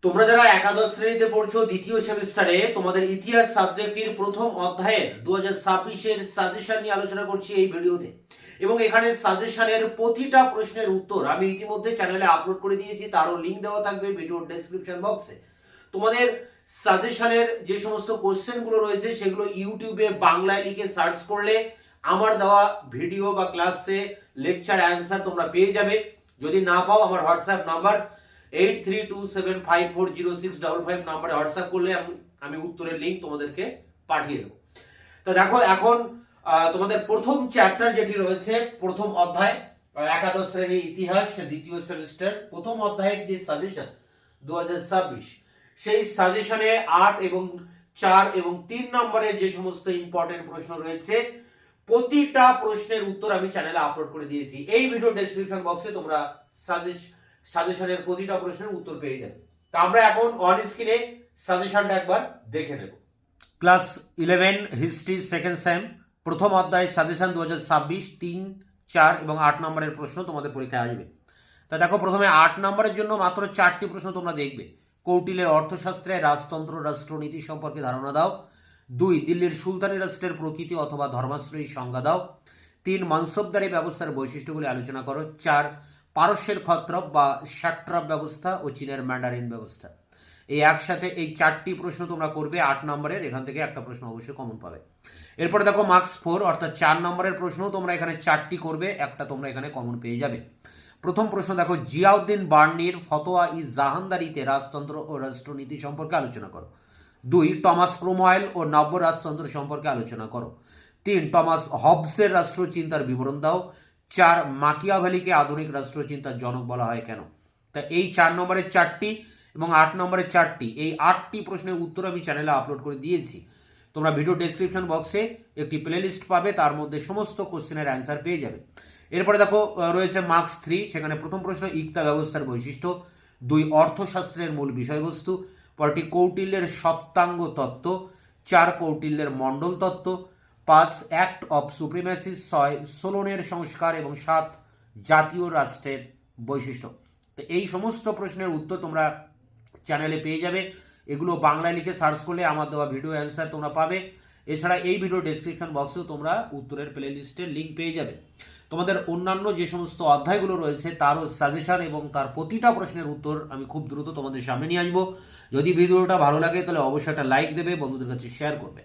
তোমরা যারা একাদশ শ্রেণীতে পড়ছো দ্বিতীয় সেমিস্টারে তোমাদের ইতিহাস সাবজেক্টের প্রথম অধ্যায়ের 2026 এর সাজেশন নিয়ে আলোচনা করছি এই ভিডিওতে। এবং এখানে সাজেশনের প্রতিটা প্রশ্নের উত্তর আমি ইতিমধ্যে চ্যানেলে আপলোড করে দিয়েছি, তারও লিংক দেওয়া থাকবে ভিডিওর ডেসক্রিপশন বক্সে। তোমাদের সাজেশনের যে সমস্ত কোশ্চেনগুলো রয়েছে সেগুলো ইউটিউবে বাংলায় লিখে সার্চ করলে আমার দেওয়া ভিডিও বা ক্লাসে লেকচার অ্যান্সার তোমরা পেয়ে যাবে। যদি না পাও আমার হোয়াটসঅ্যাপ নাম্বার 8327540655 নাম্বারে হোয়াটসঅ্যাপ করলে আমি উত্তরের লিংক তোমাদেরকে পাঠিয়ে দেবো। তো দেখো এখন তোমাদের প্রথম চ্যাপ্টার যেটি রয়েছে, প্রথম অধ্যায় একাদশ শ্রেণী ইতিহাস দ্বিতীয় সেমিস্টার প্রথম অধ্যায়ের যে সাজেশন 2026, সেই সাজেশনে 8 এবং 4 এবং 3 নম্বরের যে সমস্ত ইম্পর্টেন্ট প্রশ্ন রয়েছে প্রতিটা প্রশ্নের উত্তর আমি চ্যানেলে আপলোড করে দিয়েছি। এই ভিডিও ডেসক্রিপশন বক্সে তোমরা সাজেশনের প্রতিটা প্রশ্নের উত্তর পেয়ে যাবে। তা আমরা এখন অন স্ক্রিনে সাজেশনটা একবার দেখে নেব। ক্লাস 11 হিস্ট্রি সেকেন্ড সেম প্রথম অধ্যায় সাজেশন 2026 3, 4 এবং 8 নম্বরের প্রশ্ন তোমাদের পরীক্ষায় আসবে। তা দেখো প্রথমে 8 নম্বরের জন্য মাত্র 4টি প্রশ্ন তোমরা দেখবে। কৌটিল্যের অর্থশাস্ত্রে রাজতন্ত্র রাষ্ট্রনীতি সম্পর্কে ধারণা দাও। 2, দিল্লির সুলতানি রাষ্ট্রের প্রকৃতি অথবা ধর্মাশ্রয়ী সংজ্ঞা দাও। 3, মানসবদারি ব্যবস্থার বৈশিষ্ট্যগুলি আলোচনা করো। 4, পারস্যের ক্ষত্রপ বা সাট্রাপ ব্যবস্থা ও চীনের ম্যান্ডারিন ব্যবস্থা। এই একসাথে এই 4টি প্রশ্ন তোমরা করবে 8 নম্বরের, এখান থেকে একটা প্রশ্ন অবশ্যই কমন পাবে। এরপরে দেখো মার্কস 4 অর্থাৎ 4 নম্বরের প্রশ্ন তোমরা এখানে 4টি করবে, একটা তোমরা এখানে কমন পেয়ে যাবে। প্রথম প্রশ্ন দেখো, জিয়াউদ্দিন বার্নির ফতোয়া ই জাহানদারিতে রাজতন্ত্র ও রাষ্ট্রনীতি সম্পর্কে আলোচনা করো। 2, টমাস ক্রোমওয়েল ও নব্য রাজতন্ত্র সম্পর্কে আলোচনা করো। 3, টমাস হবসের রাষ্ট্রচিন্তার বিবরণ দাও। 4, মাকিয়াভেলিকে আধুনিক রাষ্ট্রচিন্তার জনক বলা হয় কেন। তা এই 4 নম্বরের 4টি এবং 8 নম্বরের 4টি, এই 8টি প্রশ্নের উত্তর আমি চ্যানেলে আপলোড করে দিয়েছি। তোমরা ভিডিও ডেসক্রিপশন বক্সে একটি প্লেলিস্ট পাবে, তার মধ্যে সমস্ত কোশ্চেনের অ্যান্সার পেয়ে যাবে। এরপরে দেখো রয়েছে মার্কস 3, সেখানে প্রথম প্রশ্ন ইক্তা ব্যবস্থার বৈশিষ্ট্য। 2, অর্থশাস্ত্রের মূল বিষয়বস্তু। 4, কৌটিল্যের সপ্তাঙ্গ তত্ত্ব। 4, কৌটিল্যের মণ্ডল তত্ত্ব। 5, অ্যাক্ট অফ সুপ্রিমেসি। 6, সোলোনের সংস্কার এবং 7, জাতীয় রাষ্ট্রের বৈশিষ্ট্য। তো এই সমস্ত প্রশ্নের উত্তর তোমরা চ্যানেলে পেয়ে যাবে। এগুলো বাংলায় লিখে সার্চ করলে আমার দেওয়া ভিডিও অ্যান্সার তোমরা পাবে। এছাড়া এই ভিডিও ডেসক্রিপশন বক্সেও তোমরা উত্তরের প্লে লিস্টের লিঙ্ক পেয়ে যাবে। তোমাদের অন্যান্য যে সমস্ত অধ্যায়গুলো রয়েছে তারও সাজেশন এবং তার প্রতিটা প্রশ্নের উত্তর আমি খুব দ্রুত তোমাদের সামনে নিয়ে আসবো। যদি ভিডিওটা ভালো লাগে তাহলে অবশ্যই একটা লাইক দেবে, বন্ধুদের কাছে শেয়ার করবে।